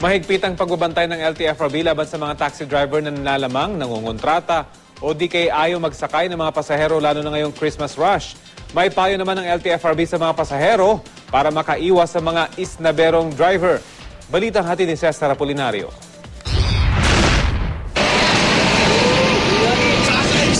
Mahigpit ang pagbabantay ng LTFRB laban sa mga taxi driver na nalalamang, nangungontrata o di kay ayaw magsakay ng mga pasahero lalo na ngayong Christmas rush. May payo naman ng LTFRB sa mga pasahero para makaiwas sa mga isnaberong driver. Balitang hatid ni Cesar Apolinario.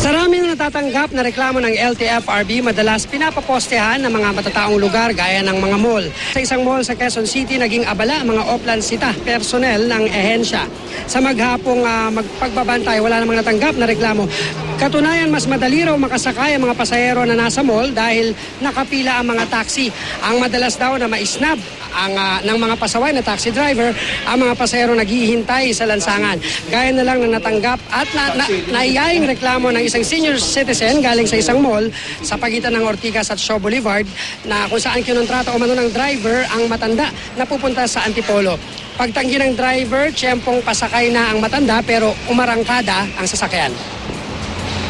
Sa raming natatanggap na reklamo ng LTFRB, madalas pinapapostehan ng mga matataong lugar gaya ng mga mall. Sa isang mall sa Quezon City, naging abala ang mga Oplan Sita personnel ng ehensya. Sa maghapong magpagbabantay, wala namang natanggap na reklamo. Katunayan, mas madali raw makasakay ang mga pasahero na nasa mall dahil nakapila ang mga taxi. Ang madalas daw na maisnab ng mga pasaway na taxi driver, ang mga pasahero naghihintay sa lansangan. Gaya na lang na natanggap at naiyaing reklamo ng isang senior citizen galing sa isang mall sa pagitan ng Ortigas at Shaw Boulevard na kung saan kinontrata o mano ng driver ang matanda na pupunta sa Antipolo. Pagtanggi ng driver, tiyempong pasakay na ang matanda pero umarangkada ang sasakyan.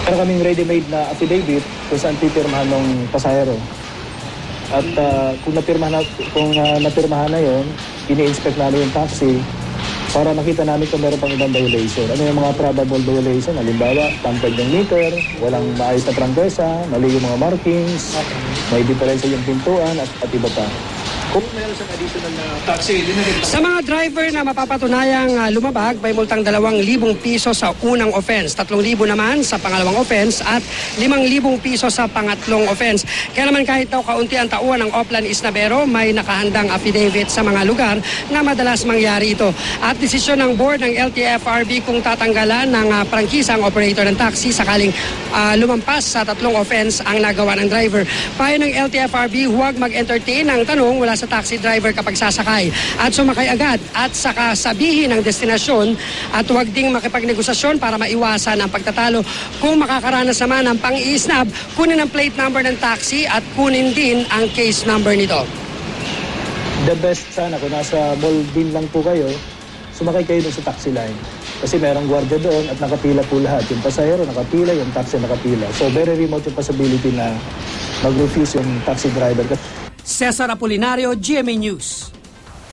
Meron kaming ready-made na affidavit kung saan pipirmahan ng pasahero. At kung napirmahan na yun, ini-inspect namin yung taxi para makita namin kung meron pang ibang violation. Ano yung mga probable violation? Halimbawa, tampered ng meter, walang maayos na prangkesa, mali yung mga markings, may diferensya yung pintuan at iba pa. Kung meron siyang additional na taxi, sa mga driver na mapapatunayang lumabag, may multang 2,000 piso sa unang offense, 3,000 naman sa pangalawang offense at 5,000 piso sa pangatlong offense. Kaya naman kahit daw kaunti ang tauhan ng Oplan Isnabero, may nakahandang affidavit sa mga lugar na madalas mangyari ito. At desisyon ng board ng LTFRB kung tatanggalan ng prangkisa ang operator ng taxi sakaling lumampas sa 3 offense ang nagawa ng driver. Payo ng LTFRB, huwag mag-entertain ng tanong wala sa taxi driver kapag sasakay at sumakay agad at saka sabihin ang destinasyon at huwag ding makipagnegosasyon para maiwasan ang pagtatalo. Kung makakaranas naman ng pang-i-snab, kunin ang plate number ng taxi at kunin din ang case number nito. The best sana kung nasa mall din lang po kayo, sumakay kayo dun sa taxi line. Kasi merong gwardiya doon at nakapila po lahat. Yung pasahero nakapila, yung taxi nakapila. So very remote yung possibility na mag-refuse yung taxi driver. Cesar Apolinario, GMA News.